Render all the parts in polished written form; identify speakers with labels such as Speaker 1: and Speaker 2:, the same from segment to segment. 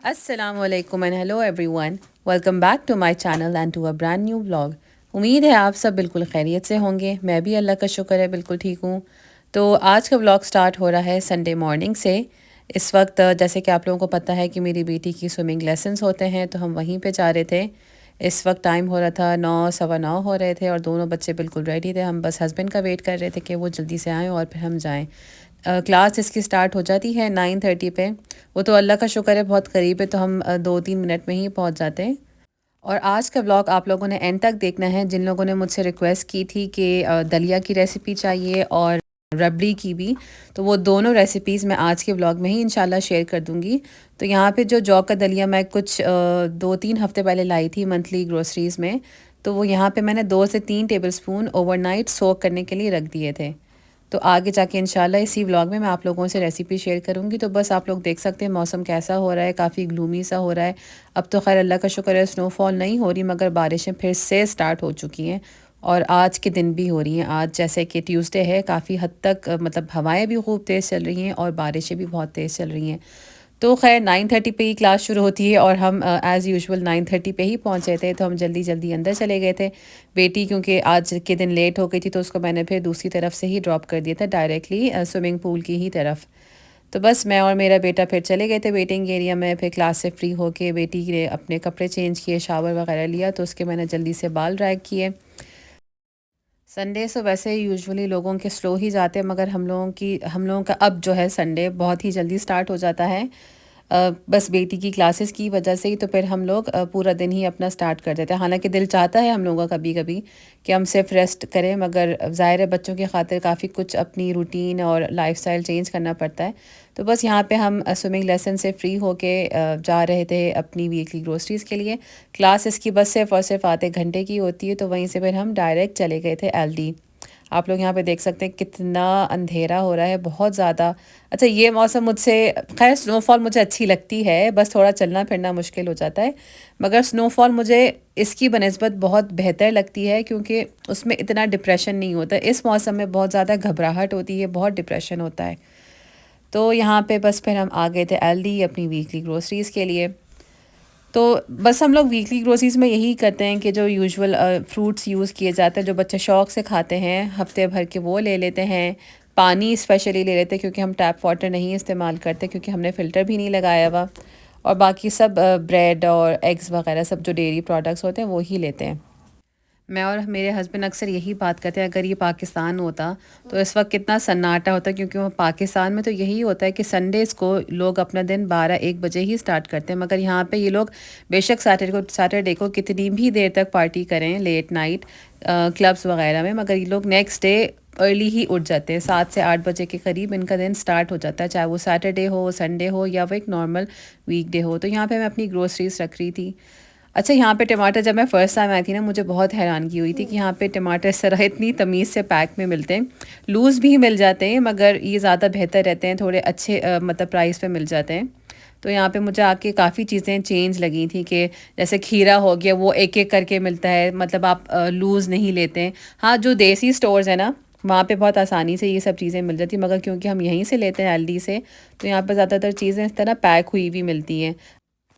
Speaker 1: अस्सलामुअलैकुम and hello everyone. Welcome back to my channel and to a brand new vlog. उम्मीद है आप सब बिल्कुल खैरियत से होंगे। मैं भी अल्लाह का शुक्र है बिल्कुल ठीक हूँ। तो आज का व्लॉग स्टार्ट हो रहा है संडे मॉर्निंग से। इस वक्त जैसे कि आप लोगों को पता है कि मेरी बेटी की स्विमिंग लेसन्स होते हैं, तो हम वहीं पे जा रहे थे। इस वक्त टाइम हो रहा था 9 सवा 9 हो रहे थे और दोनों बच्चे बिल्कुल रेडी थे। हम बस हस्बैंड का वेट कर रहे थे कि वो जल्दी से आएँ और फिर हम जाएँ। क्लास इसकी स्टार्ट हो जाती है 9:30 पे। वो तो अल्लाह का शुक्र है बहुत करीब है, तो हम 2-3 मिनट में ही पहुंच जाते हैं। और आज का व्लॉग आप लोगों ने एंड तक देखना है। जिन लोगों ने मुझसे रिक्वेस्ट की थी कि दलिया की रेसिपी चाहिए और रबड़ी की भी, तो वो दोनों रेसिपीज़ मैं आज के व्लॉग में ही इंशाल्लाह शेयर कर दूंगी। तो यहाँ पे जो जौ का दलिया मैं कुछ 2-3 हफ्ते पहले लाई थी मंथली ग्रोसरीज़ में, तो वो यहाँ पे मैंने 2 से 3 टेबल स्पून ओवरनाइट सोक करने के लिए रख दिए थे। तो आगे जाके इंशाल्लाह इसी व्लॉग में मैं आप लोगों से रेसिपी शेयर करूँगी। तो बस आप लोग देख सकते हैं मौसम कैसा हो रहा है, काफ़ी ग्लूमी सा हो रहा है। अब तो खैर अल्लाह का शुक्र है स्नोफॉल नहीं हो रही, मगर बारिशें फिर से स्टार्ट हो चुकी हैं और आज के दिन भी हो रही हैं। आज जैसे कि ट्यूसडे है, काफ़ी हद तक मतलब हवाएं भी खूब तेज़ चल रही हैं और बारिशें भी बहुत तेज़ चल रही हैं। तो खैर 9:30 पे ही क्लास शुरू होती है और हम एज़ यूजुअल 9:30 पे ही पहुँचे थे, तो हम जल्दी जल्दी अंदर चले गए थे। बेटी क्योंकि आज के दिन लेट हो गई थी, तो उसको मैंने फिर दूसरी तरफ से ही ड्रॉप कर दिया था डायरेक्टली स्विमिंग पूल की ही तरफ। तो बस मैं और मेरा बेटा फिर चले गए थे वेटिंग एरिया में। फिर क्लास से फ्री होके बेटी ने अपने कपड़े चेंज किए, शावर वगैरह लिया, तो उसके मैंने जल्दी से बाल ड्राई किए। संडे से वैसे यूजुअली लोगों के स्लो ही जाते हैं, मगर हम लोगों का अब जो है संडे बहुत ही जल्दी स्टार्ट हो जाता है। बस बेटी की क्लासेस की वजह से ही तो फिर हम लोग पूरा दिन ही अपना स्टार्ट कर देते हैं। हालांकि दिल चाहता है हम लोगों का कभी कभी कि हम सिर्फ रेस्ट करें, मगर ज़ाहिर है बच्चों की खातिर काफ़ी कुछ अपनी रूटीन और लाइफस्टाइल चेंज करना पड़ता है। तो बस यहाँ पे हम स्विमिंग लेसन से फ्री होके जा रहे थे अपनी वीकली ग्रोसरीज़ के लिए। क्लास इसकी बस सिर्फ और सिर्फ आधे घंटे की होती है, तो वहीं से फिर हम डायरेक्ट चले गए थे एलडी। आप लोग यहाँ पे देख सकते हैं कितना अंधेरा हो रहा है, बहुत ज़्यादा। अच्छा, ये मौसम मुझसे, खैर स्नोफॉल मुझे अच्छी लगती है, बस थोड़ा चलना फिरना मुश्किल हो जाता है। मगर स्नोफॉल मुझे इसकी बनिस्बत बहुत बेहतर लगती है क्योंकि उसमें इतना डिप्रेशन नहीं होता। इस मौसम में बहुत ज़्यादा घबराहट होती है, बहुत डिप्रेशन होता है। तो यहाँ पे बस फिर हम आ गए थे एलडी अपनी वीकली ग्रोसरीज़ के लिए। तो बस हम लोग वीकली ग्रोसरीज में यही करते हैं कि जो यूजुअल फ्रूट्स यूज़ किए जाते हैं, जो बच्चे शौक़ से खाते हैं हफ्ते भर के, वो ले लेते हैं। पानी स्पेशली ले लेते हैं क्योंकि हम टैप वाटर नहीं इस्तेमाल करते, क्योंकि हमने फ़िल्टर भी नहीं लगाया हुआ। और बाकी सब ब्रेड और एग्स वगैरह सब जो डेयरी प्रोडक्ट्स होते हैं वो ही लेते हैं। मैं और मेरे हस्बैंड अक्सर यही बात करते हैं, अगर ये पाकिस्तान होता तो इस वक्त कितना सन्नाटा होता, क्योंकि वो पाकिस्तान में तो यही होता है कि संडेज़ को लोग अपना दिन 12-1 बजे ही स्टार्ट करते हैं, मगर यहाँ पे ये लोग बेशक सैटरडे को कितनी भी देर तक पार्टी करें, लेट नाइट क्लब्स वगैरह में, मगर ये लोग नेक्स्ट डे अर्ली ही उठ जाते हैं। 7 से 8 बजे के करीब इनका दिन स्टार्ट हो जाता है, चाहे वो सैटरडे हो, संडे हो या वो एक नॉर्मल वीकडे हो। तो यहाँ पे मैं अपनी ग्रोसरीज रख रही थी। अच्छा, यहाँ पे टमाटर जब मैं फ़र्स्ट टाइम आई थी ना, मुझे बहुत हैरानगी हुई थी कि यहाँ पे टमाटर इस तरह इतनी तमीज़ से पैक में मिलते हैं। लूज़ भी मिल जाते हैं, मगर ये ज़्यादा बेहतर रहते हैं, थोड़े अच्छे मतलब प्राइस पे मिल जाते हैं। तो यहाँ पे मुझे आके काफ़ी चीज़ें चेंज लगी थी कि जैसे खीरा हो गया, वो एक एक करके मिलता है, मतलब आप लूज़ नहीं लेते हैं। हाँ, जो देसी स्टोर्स है ना, वहाँ पे बहुत आसानी से ये सब चीज़ें मिल जाती हैं, मगर क्योंकि हम यहीं से लेते हैं एलडी से, तो यहाँ पर ज़्यादातर चीज़ें इस तरह पैक हुई भी मिलती हैं।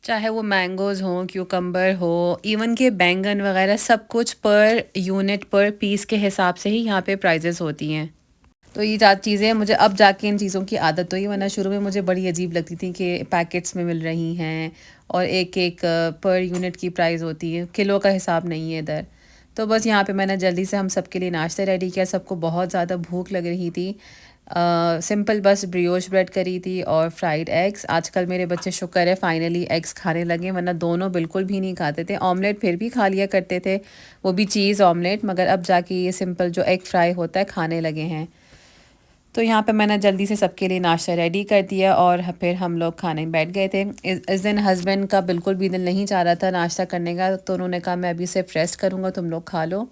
Speaker 1: चाहे वो मैंगोज़ हों, क्यूकम्बर हो, इवन के बैंगन वगैरह, सब कुछ पर यूनिट पर पीस के हिसाब से ही यहाँ पे प्राइजेस होती हैं। तो ये चीज़ें मुझे अब जाके इन चीज़ों की आदत हुई, वरना शुरू में मुझे बड़ी अजीब लगती थी कि पैकेट्स में मिल रही हैं और एक एक पर यूनिट की प्राइस होती है, किलो का हिसाब नहीं है इधर। तो बस यहाँ पे मैंने जल्दी से हम सब के लिए नाश्ता रेडी किया। सबको बहुत ज़्यादा भूख लग रही थी। सिंपल बस ब्रियोश ब्रेड करी थी और फ्राइड एग्स। आजकल मेरे बच्चे शुक्र है फाइनली एग्स खाने लगे, वरना दोनों बिल्कुल भी नहीं खाते थे। ऑमलेट फिर भी खा लिया करते थे, वो भी चीज़ ऑमलेट, मगर अब जाके ये सिंपल जो एग फ्राई होता है खाने लगे हैं। तो यहाँ पे मैंने जल्दी से सबके लिए नाश्ता रेडी कर दिया और फिर हम लोग खाने बैठ गए थे। इस दिन हस्बैंड का बिल्कुल भी दिल नहीं चाह रहा था नाश्ता करने का, तो उन्होंने कहा मैं अभी सिर्फ रेस्ट करूँगा, तुम लोग खा लो,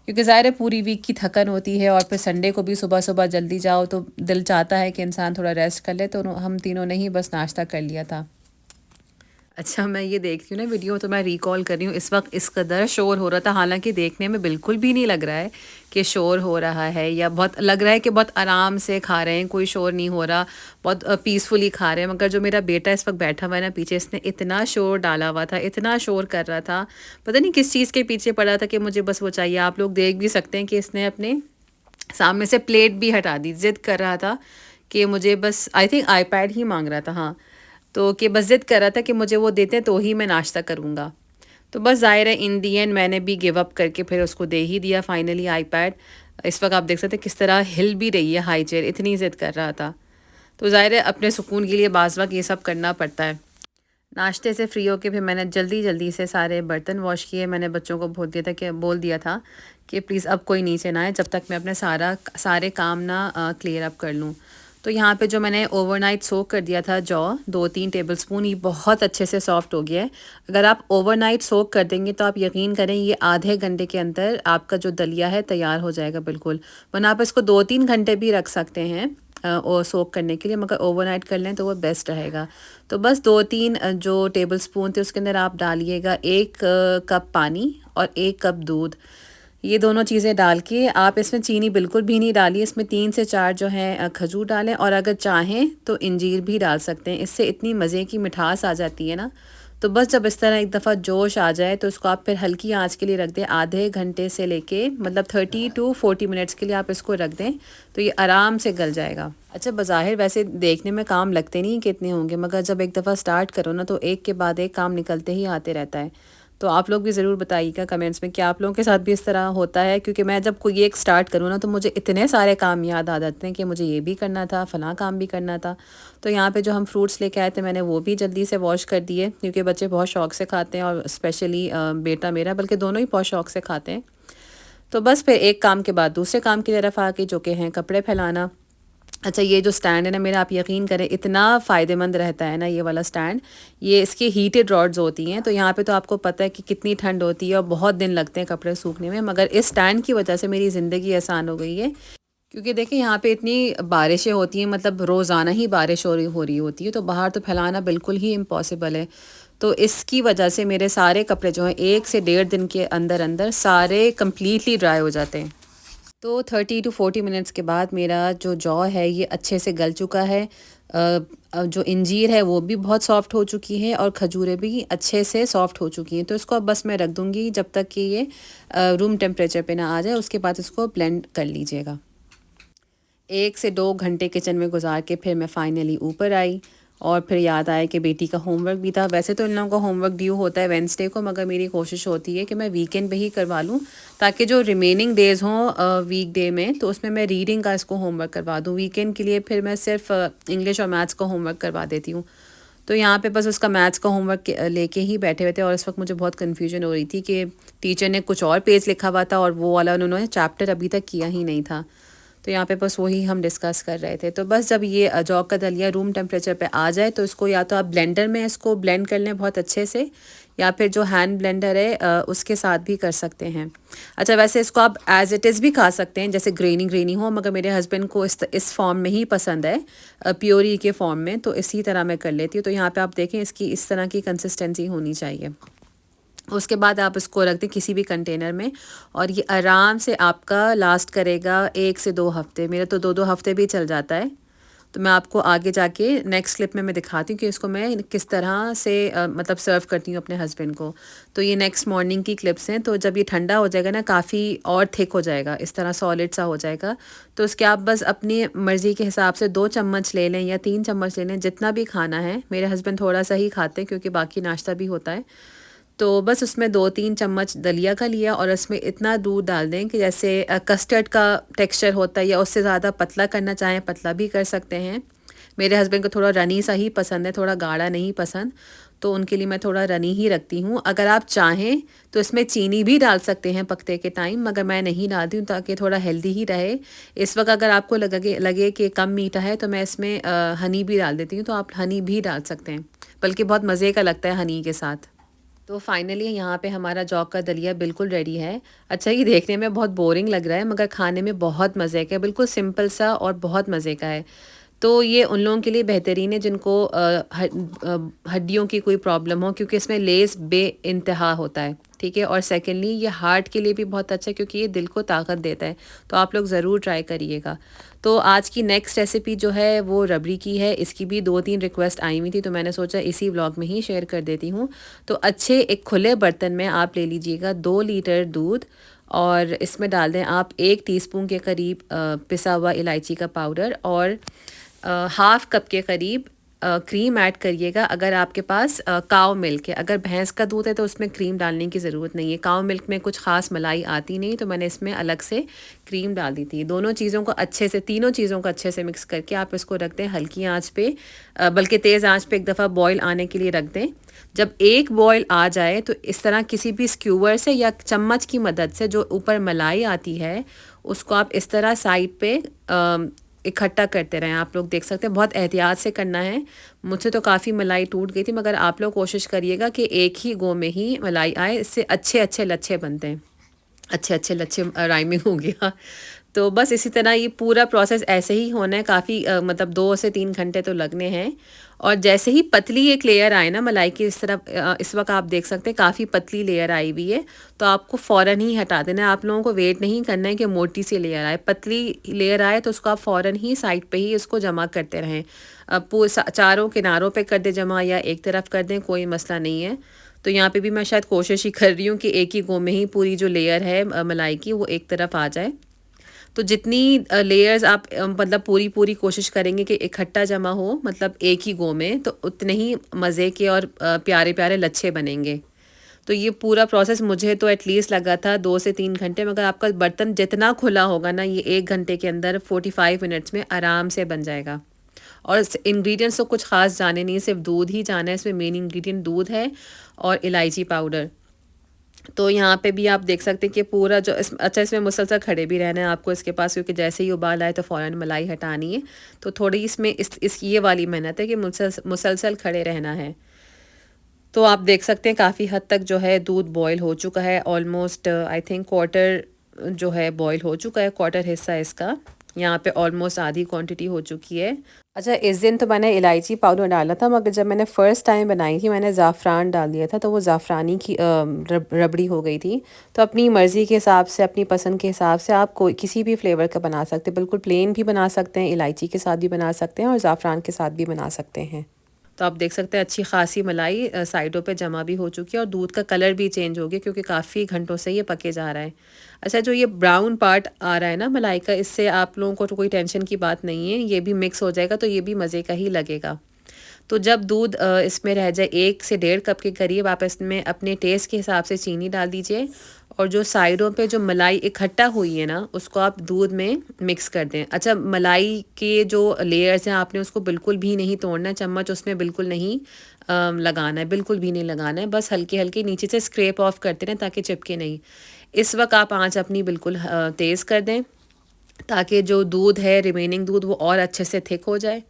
Speaker 1: क्योंकि ज़ाहिर है पूरी वीक की थकन होती है और फिर संडे को भी सुबह सुबह जल्दी जाओ तो दिल चाहता है कि इंसान थोड़ा रेस्ट कर ले। तो हम तीनों ने ही बस नाश्ता कर लिया था। अच्छा, मैं ये देख रही हूँ ना वीडियो, तो मैं रिकॉल कर रही हूँ इस वक्त इस कदर शोर हो रहा था, हालाँकि देखने में बिल्कुल भी नहीं लग रहा है कि शोर हो रहा है, या बहुत लग रहा है कि बहुत आराम से खा रहे हैं, कोई शोर नहीं हो रहा, बहुत पीसफुली खा रहे हैं। मगर जो मेरा बेटा इस वक्त बैठा हुआ है ना पीछे, इसने इतना शोर डाला हुआ था, इतना शोर कर रहा था, पता नहीं किस चीज़ के पीछे पड़ा था कि मुझे बस वो चाहिए। आप लोग देख भी सकते हैं कि इसने अपने सामने से प्लेट भी हटा दी, ज़िद कर रहा था कि मुझे बस, आई थिंक आईपैड ही मांग रहा था, हाँ। तो कि बस ज़िद कर रहा था कि मुझे वो देते तो ही मैं नाश्ता करूँगा। तो बस ज़ाहिर है इन दी एंड मैंने भी गिव अप करके फिर उसको दे ही दिया फाइनली आईपैड। इस वक्त आप देख सकते हैं किस तरह हिल भी रही है हाई चेयर, इतनी ज़िद कर रहा था। तो ज़ाहिर है अपने सुकून के लिए बाज़ वक़्त ये सब करना पड़ता है। नाश्ते से फ्री होके फिर मैंने जल्दी जल्दी से सारे बर्तन वॉश किए। मैंने बच्चों को बोल दिया था कि प्लीज़ अब कोई नीचे ना आए जब तक मैं अपने सारे काम ना क्लियर अप कर लूँ। तो यहाँ पे जो मैंने ओवरनाइट सोक कर दिया था जौ, 2-3 टेबलस्पून, ये बहुत अच्छे से सॉफ्ट हो गया है। अगर आप ओवरनाइट सोक कर देंगे तो आप यकीन करें ये आधे घंटे के अंदर आपका जो दलिया है तैयार हो जाएगा बिल्कुल। वरना आप इसको 2-3 घंटे भी रख सकते हैं और सोक करने के लिए, मगर ओवरनाइट कर लें तो वो बेस्ट रहेगा। तो बस 2-3 जो टेबलस्पून थे उसके अंदर आप डालिएगा 1 कप पानी और 1 कप दूध। ये दोनों चीज़ें डाल के आप इसमें चीनी बिल्कुल भी नहीं डालिए, इसमें 3 से 4 जो हैं खजूर डालें, और अगर चाहें तो इंजीर भी डाल सकते हैं। इससे इतनी मज़े की मिठास आ जाती है ना। तो बस जब इस तरह एक दफ़ा जोश आ जाए तो इसको आप फिर हल्की आंच के लिए रख दें, आधे घंटे से लेके मतलब 30 टू 40 मिनट्स के लिए आप इसको रख दें, तो ये आराम से गल जाएगा। अच्छा, बज़ाहिर वैसे देखने में काम लगते नहीं कितने होंगे, मगर जब एक दफ़ा स्टार्ट करो ना तो एक के बाद एक काम निकलते ही आते रहता है। तो आप लोग भी ज़रूर बताइएगा कमेंट्स में कि आप लोगों के साथ भी इस तरह होता है, क्योंकि मैं जब कोई एक स्टार्ट करूँ ना तो मुझे इतने सारे काम याद आ जाते हैं कि मुझे ये भी करना था, फ़लाँ काम भी करना था। तो यहाँ पे जो हम फ्रूट्स लेके आए थे मैंने वो भी जल्दी से वॉश कर दिए, क्योंकि बच्चे बहुत शौक से खाते हैं, और स्पेशली बेटा मेरा, बल्कि दोनों ही बहुत शौक से खाते हैं। तो बस फिर एक काम के बाद दूसरे काम की तरफ आके, जो कि हैं कपड़े फैलाना। अच्छा, ये जो स्टैंड है ना मेरा, आप यकीन करें इतना फ़ायदेमंद रहता है ना ये वाला स्टैंड। ये इसकी हीटेड रॉड्स होती हैं, तो यहाँ पे तो आपको पता है कि कितनी ठंड होती है और बहुत दिन लगते हैं कपड़े सूखने में, मगर इस स्टैंड की वजह से मेरी ज़िंदगी आसान हो गई है। क्योंकि देखिए यहाँ पे इतनी बारिशें होती हैं, मतलब रोज़ाना ही बारिश हो रही होती है, तो बाहर तो फैलाना बिल्कुल ही इम्पॉसिबल है। तो इसकी वजह से मेरे सारे कपड़े जो हैं 1 से 1.5 दिन के अंदर अंदर सारे कम्प्लीटली ड्राई हो जाते हैं। तो 30 टू 40 मिनट्स के बाद मेरा जो जौ है ये अच्छे से गल चुका है। जो इंजीर है वो भी बहुत सॉफ्ट हो चुकी है, और खजूरें भी अच्छे से सॉफ्ट हो चुकी हैं। तो इसको अब बस मैं रख दूँगी जब तक कि ये रूम टेम्परेचर पे ना आ जाए, उसके बाद इसको ब्लेंड कर लीजिएगा। 1 से 2 घंटे किचन में गुजार के फिर मैं फाइनली ऊपर आई, और फिर याद आया कि बेटी का होमवर्क भी था। वैसे तो इन लोगों का होमवर्क ड्यू होता है वेडनेसडे को, मगर मेरी कोशिश होती है कि मैं वीकेंड पे ही करवा लूँ, ताकि जो रिमेनिंग डेज़ हों वीकडे में तो उसमें मैं रीडिंग का इसको होमवर्क करवा दूँ। वीकेंड के लिए फिर मैं सिर्फ इंग्लिश और मैथ्स का होमवर्क करवा देती हूँ। तो यहाँ पे बस उसका मैथ्स का होमवर्क लेके ही बैठे हुए थे, और इस वक्त मुझे बहुत कन्फ्यूजन हो रही थी कि टीचर ने कुछ और पेज लिखा हुआ था और वो वाला उन्होंने चैप्टर अभी तक किया ही नहीं था। तो यहाँ पे बस वही हम डिस्कस कर रहे थे। तो बस जब ये जौ का दलिया रूम टेम्परेचर पे आ जाए तो इसको या तो आप ब्लेंडर में इसको ब्लेंड कर लें बहुत अच्छे से, या फिर जो हैंड ब्लेंडर है उसके साथ भी कर सकते हैं। अच्छा, वैसे इसको आप एज़ इट इज़ भी खा सकते हैं, जैसे ग्रेनी ग्रेनी हो, मगर मेरे हस्बैंड को इस फॉर्म में ही पसंद है, प्योरी के फॉर्म में, तो इसी तरह मैं कर लेती हूँ। तो यहाँ पर आप देखें इसकी इस तरह की कंसिस्टेंसी होनी चाहिए। उसके बाद आप इसको रख दें किसी भी कंटेनर में, और ये आराम से आपका लास्ट करेगा 1 से 2 हफ़्ते। मेरा तो 2-2 हफ़्ते भी चल जाता है। तो मैं आपको आगे जाके नेक्स्ट क्लिप में मैं दिखाती हूँ कि इसको मैं किस तरह से मतलब सर्व करती हूँ अपने हस्बैंड को। तो ये नेक्स्ट मॉर्निंग की क्लिप्स हैं। तो जब ये ठंडा हो जाएगा ना, काफ़ी और थिक हो जाएगा, इस तरह सॉलिड सा हो जाएगा। तो उसके आप बस अपनी मर्ज़ी के हिसाब से 2 चम्मच ले लें या 3 चम्मच ले लें, जितना भी खाना है। मेरे हस्बैंड थोड़ा सा ही खाते हैं क्योंकि बाकी नाश्ता भी होता है। तो बस उसमें 2-3 चम्मच दलिया का लिया, और उसमें इतना दूध डाल दें कि जैसे कस्टर्ड का टेक्सचर होता है, या उससे ज़्यादा पतला करना चाहें पतला भी कर सकते हैं। मेरे हस्बैंड को थोड़ा रनी सा ही पसंद है, थोड़ा गाढ़ा नहीं पसंद, तो उनके लिए मैं थोड़ा रनी ही रखती हूँ। अगर आप चाहें तो इसमें चीनी भी डाल सकते हैं पकते के टाइम, मगर मैं नहीं डालती हूँ ताकि थोड़ा हेल्दी ही रहे। इस वक्त अगर आपको लगे कि कम मीठा है तो मैं इसमें हनी भी डाल देती हूँ, तो आप हनी भी डाल सकते हैं, बल्कि बहुत मज़े का लगता है हनी के साथ। तो फाइनली यहाँ पे हमारा जौ का दलिया बिल्कुल रेडी है। अच्छा, ये देखने में बहुत बोरिंग लग रहा है, मगर खाने में बहुत मज़े का है, बिल्कुल सिंपल सा और बहुत मज़े का है। तो ये उन लोगों के लिए बेहतरीन है जिनको हड्डियों की कोई प्रॉब्लम हो, क्योंकि इसमें लेस बे इंतहा होता है, ठीक है। और सेकेंडली ये हार्ट के लिए भी बहुत अच्छा है क्योंकि ये दिल को ताकत देता है। तो आप लोग ज़रूर ट्राई करिएगा। तो आज की नेक्स्ट रेसिपी जो है वो रबड़ी की है। इसकी भी 2-3 रिक्वेस्ट आई हुई थी तो मैंने सोचा इसी व्लॉग में ही शेयर कर देती हूँ। तो अच्छे एक खुले बर्तन में आप ले लीजिएगा 2 लीटर दूध, और इसमें डाल दें आप 1 टीस्पून के करीब पिसा हुआ इलायची का पाउडर, और हाफ़ कप के करीब क्रीम ऐड करिएगा। अगर आपके पास काव मिल्क है, अगर भैंस का दूध है तो उसमें क्रीम डालने की ज़रूरत नहीं है। काव मिल्क में कुछ ख़ास मलाई आती नहीं, तो मैंने इसमें अलग से क्रीम डाल दी थी। दोनों चीज़ों को अच्छे से, तीनों चीज़ों को अच्छे से मिक्स करके आप इसको रख दें हल्की आंच पे, बल्कि तेज़ आंच पे एक दफ़ा बॉयल आने के लिए रख दें। जब एक बॉयल आ जाए तो इस तरह किसी भी स्क्यूवर से या चम्मच की मदद से जो ऊपर मलाई आती है उसको आप इस तरह साइड पे इकट्ठा करते रहें। आप लोग देख सकते हैं, बहुत एहतियात से करना है। मुझसे तो काफ़ी मलाई टूट गई थी, मगर आप लोग कोशिश करिएगा कि एक ही गो में ही मलाई आए, इससे अच्छे अच्छे लच्छे बनते हैं। अच्छे अच्छे लच्छे, राइमिंग हो गया। तो बस इसी तरह ये पूरा प्रोसेस ऐसे ही होना है। काफ़ी मतलब 2 से 3 घंटे तो लगने हैं। और जैसे ही पतली एक लेयर आए ना मलाई की, इस तरफ इस वक्त आप देख सकते हैं काफ़ी पतली लेयर आई हुई है, तो आपको फ़ौरन ही हटा देना है। आप लोगों को वेट नहीं करना है कि मोटी सी लेयर आए। पतली लेयर आए तो उसको आप फ़ौरन ही साइड पे ही उसको जमा करते रहें। चारों किनारों पे कर दें जमा, या एक तरफ कर दें, कोई मसला नहीं है। तो यहाँ पे भी मैं शायद कोशिश ही कर रही हूँ कि एक ही गो में ही पूरी जो लेयर है मलाई की वो एक तरफ आ जाए। तो जितनी लेयर्स आप मतलब पूरी पूरी कोशिश करेंगे कि इकट्ठा जमा हो, मतलब एक ही गो में, तो उतने ही मज़े के और प्यारे प्यारे लच्छे बनेंगे। तो ये पूरा प्रोसेस मुझे तो एटलीस्ट लगा था 2 से 3 घंटे, मगर आपका बर्तन जितना खुला होगा ना, ये 1 घंटे के अंदर 45 मिनट्स में आराम से बन जाएगा। और इंग्रेडिएंट्स तो कुछ ख़ास जाने नहीं, सिर्फ दूध ही जाना है। इसमें मेन इंग्रेडिएंट दूध है और इलायची पाउडर। तो यहाँ पे भी आप देख सकते हैं कि पूरा जो अच्छा, इसमें मुसलसल खड़े भी रहना है आपको इसके पास, क्योंकि जैसे ही उबाल आए तो फ़ौरन मलाई हटानी है। तो थोड़ी इसमें इस ये वाली मेहनत है कि मुसलसल खड़े रहना है। तो आप देख सकते हैं काफ़ी हद तक जो है दूध बॉयल हो चुका है। ऑलमोस्ट आई थिंक क्वार्टर जो है बॉयल हो चुका है, क्वार्टर हिस्सा इसका। यहाँ पे ऑलमोस्ट आधी क्वांटिटी हो चुकी है। अच्छा, इस दिन तो मैंने इलायची पाउडर डाला था, मगर जब मैंने फ़र्स्ट टाइम बनाई थी मैंने ज़ाफ़रान डाल दिया था, तो वो ज़ाफ़रानी की रबड़ी हो गई थी। तो अपनी मर्ज़ी के हिसाब से, अपनी पसंद के हिसाब से आप कोई किसी भी फ्लेवर का बना सकते हैं। बिल्कुल प्लेन भी बना सकते हैं, इलायची के साथ भी बना सकते हैं, और ज़ाफ़रान के साथ भी बना सकते हैं। तो आप देख सकते हैं अच्छी खासी मलाई साइडों पे जमा भी हो चुकी है, और दूध का कलर भी चेंज हो गया क्योंकि काफ़ी घंटों से ये पके जा रहा है। अच्छा, जो ये ब्राउन पार्ट आ रहा है ना मलाई का, इससे आप लोगों को तो कोई टेंशन की बात नहीं है, ये भी मिक्स हो जाएगा तो ये भी मज़े का ही लगेगा। तो जब दूध इसमें रह जाए 1 से 1.5 कप के करीब, आप इसमें अपने टेस्ट के हिसाब से चीनी डाल दीजिए, और जो साइडों पे जो मलाई इकट्ठा हुई है ना, उसको आप दूध में मिक्स कर दें। अच्छा, मलाई के जो लेयर्स हैं आपने उसको बिल्कुल भी नहीं तोड़ना है, चम्मच उसमें बिल्कुल नहीं लगाना है, बिल्कुल भी नहीं लगाना है। बस हल्के हल्के नीचे से स्क्रैप ऑफ करते रहें ताकि चिपके नहीं। इस वक्त आप आँच अपनी बिल्कुल तेज़ कर दें, ताकि जो दूध है, रिमेनिंग दूध, वो और अच्छे से थिक हो जाए।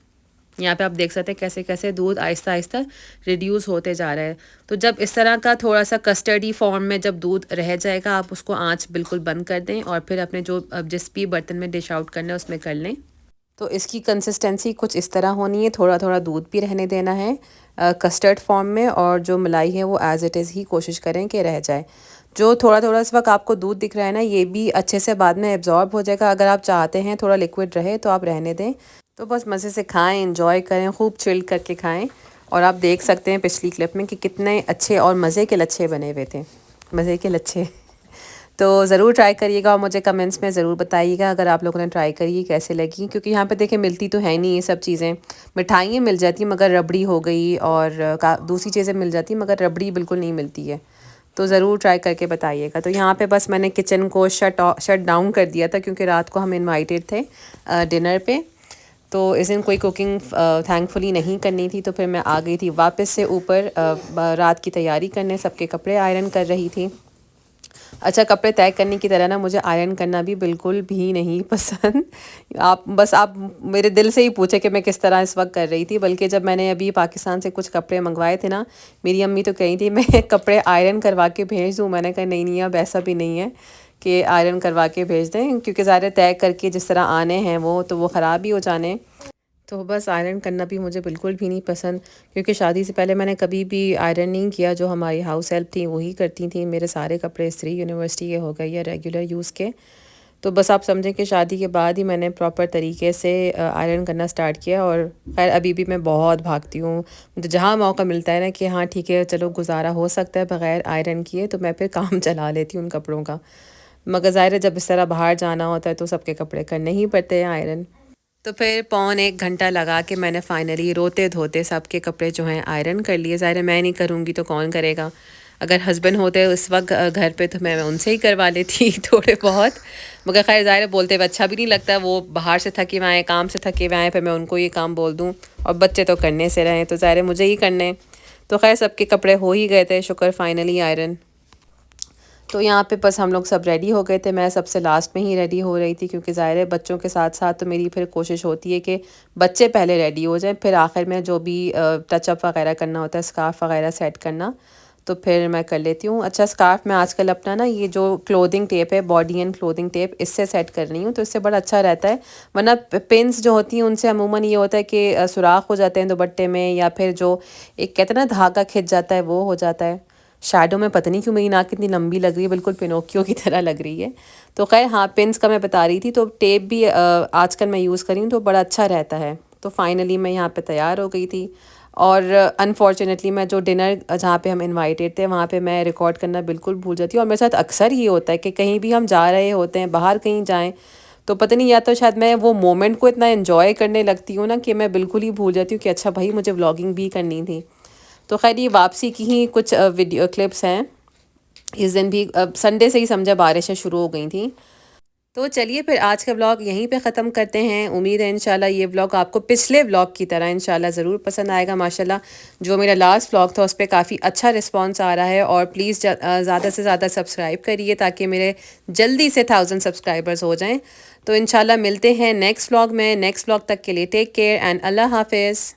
Speaker 1: यहाँ पे आप देख सकते हैं कैसे कैसे दूध आहिस्ता आहिस्ता रिड्यूस होते जा रहा है। तो जब इस तरह का थोड़ा सा कस्टर्डी फॉर्म में जब दूध रह जाएगा, आप उसको आंच बिल्कुल बंद कर दें, और फिर अपने जो अब जिस भी बर्तन में डिश आउट करना है उसमें कर लें। तो इसकी कंसिस्टेंसी कुछ इस तरह होनी है, थोड़ा थोड़ा दूध भी रहने देना है कस्टर्ड फॉर्म में, और जो मलाई है वो एज़ इट इज़ ही कोशिश करें कि रह जाए। जो थोड़ा थोड़ा इस वक्त आपको दूध दिख रहा है ना, ये भी अच्छे से बाद में एब्जॉर्ब हो जाएगा। अगर आप चाहते हैं थोड़ा लिक्विड रहे तो आप रहने दें। तो बस मज़े से खाएं, इंजॉय करें, खूब चिल करके खाएं। और आप देख सकते हैं पिछली क्लिप में कि कितने अच्छे और मज़े के लच्छे बने हुए थे, मज़े के लच्छे। तो ज़रूर ट्राई करिएगा और मुझे कमेंट्स में ज़रूर बताइएगा अगर आप लोगों ने ट्राई करी कैसे लगी, क्योंकि यहाँ पे देखें मिलती तो है नहीं ये सब चीज़ें। मिठाइयाँ मिल जाती मगर रबड़ी हो गई और दूसरी चीज़ें मिल जाती मगर रबड़ी बिल्कुल नहीं मिलती है। तो ज़रूर ट्राई करके बताइएगा। तो यहाँ पे बस मैंने किचन को शट डाउन कर दिया था क्योंकि रात को हम इनवाइटेड थे डिनर पे। तो इस दिन कोई कुकिंग थैंकफुली नहीं करनी थी, तो फिर मैं आ गई थी वापस से ऊपर रात की तैयारी करने, सबके कपड़े आयरन कर रही थी। अच्छा, कपड़े तय करने की तरह ना मुझे आयरन करना भी बिल्कुल भी नहीं पसंद। आप मेरे दिल से ही पूछे कि मैं किस तरह इस वक्त कर रही थी। बल्कि जब मैंने अभी पाकिस्तान से कुछ कपड़े मंगवाए थे ना, मेरी अम्मी तो कही थी मैं कपड़े आयरन करवा के भेज दूँ। मैंने कहा नहीं अब ऐसा भी नहीं है कि आयरन करवा के भेज दें, क्योंकि ज़्यादा तय करके जिस तरह आने हैं वो तो वो ख़राब ही हो जाने। तो बस आयरन करना भी मुझे बिल्कुल भी नहीं पसंद, क्योंकि शादी से पहले मैंने कभी भी आयरन नहीं किया। जो हमारी हाउस हेल्प थी वही करती थी। मेरे सारे कपड़े इस्त्री यूनिवर्सिटी के हो गए या रेगुलर यूज़ के। तो बस आप समझें कि शादी के बाद ही मैंने प्रॉपर तरीके से आयरन करना स्टार्ट किया। और खैर अभी भी मैं बहुत भागती हूँ, तो जहाँ मौका मिलता है ना कि हाँ ठीक है चलो गुजारा हो सकता है बग़ैर आयरन किए, तो मैं फिर काम चला लेती हूँ उन कपड़ों का। मगर ज़ाहिर है जब इस तरह बाहर जाना होता है तो सबके कपड़े करने ही पड़ते हैं आयरन। तो फिर पौन 1 घंटा लगा के मैंने फ़ाइनली रोते धोते सबके कपड़े जो हैं आयरन कर लिए। ज़ाहिर है मैं नहीं करूँगी तो कौन करेगा। अगर हस्बैंड होते उस वक्त घर पे तो मैं उनसे ही करवा लेती थोड़े बहुत। मगर खैर ज़ाहिर है बोलते हुए अच्छा भी नहीं लगता, वो बाहर से थके हुए आएँ, काम से थके हुए आएँ, फिर मैं उनको ये काम बोल दूँ और बच्चे तो करने से रहें, तो ज़ाहिर है मुझे ही करने। तो खैर सबके कपड़े हो ही गए थे शुक्र फ़ाइनली आयरन। तो यहाँ पे बस हम लोग सब रेडी हो गए थे। मैं सबसे लास्ट में ही रेडी हो रही थी, क्योंकि ज़ाहिर है बच्चों के साथ साथ तो मेरी फिर कोशिश होती है कि बच्चे पहले रेडी हो जाएं, फिर आखिर में जो भी टचअप वगैरह करना होता है, स्कार्फ़ वगैरह सेट करना, तो फिर मैं कर लेती हूँ। अच्छा स्कार्फ़ मैं आजकल अपना ना ये जो क्लोथिंग टेप है, बॉडी एंड क्लोथिंग टेप, इससे सेट कर रही हूँ, तो इससे बड़ा अच्छा रहता है। वरना पिन्स जो होती हैं उनसे अमूमन ये होता है कि सुराख हो जाते हैं दुपट्टे में, या फिर जो एक कहते हैं ना धागा खिंच जाता है वो हो जाता है। शैडो में पता नहीं क्यों मेरी नाक कितनी लंबी लग रही है, बिल्कुल पिनोकियो की तरह लग रही है। तो खैर हाँ पिन्स का मैं बता रही थी, तो टेप भी आजकल मैं यूज़ कर रही हूँ तो बड़ा अच्छा रहता है। तो फाइनली मैं यहाँ पे तैयार हो गई थी। और अनफॉर्चुनेटली मैं जो डिनर जहाँ पे हम इनवाइटेड थे वहाँ पे मैं रिकॉर्ड करना बिल्कुल भूल जाती हूँ। और मेरे साथ अक्सर ये होता है कि कहीं भी हम जा रहे होते हैं, बाहर कहीं जाएँ, तो पता नहीं या तो शायद मैं वो मोमेंट को इतना एंजॉय करने लगती हूँ ना कि मैं बिल्कुल ही भूल जाती हूँ कि अच्छा भाई मुझे व्लॉगिंग भी करनी थी। तो खैर ये वापसी की ही कुछ वीडियो क्लिप्स हैं। इस दिन भी संडे से ही समझा बारिशें शुरू हो गई थी। तो चलिए फिर आज का व्लॉग यहीं पे ख़त्म करते हैं। उम्मीद है इंशाल्लाह ये व्लॉग आपको पिछले व्लॉग की तरह इंशाल्लाह ज़रूर पसंद आएगा। माशाल्लाह जो मेरा लास्ट व्लॉग था उस पर काफ़ी अच्छा रिस्पांस आ रहा है। और प्लीज़ ज़्यादा से ज़्यादा सब्सक्राइब करिए ताकि मेरे जल्दी से 1000 सब्सक्राइबर्स हो जाएँ। तो इंशाल्लाह मिलते हैं नेक्स्ट व्लॉग में। नेक्स्ट व्लॉग तक के लिए टेक केयर एंड अल्लाह हाफिज़।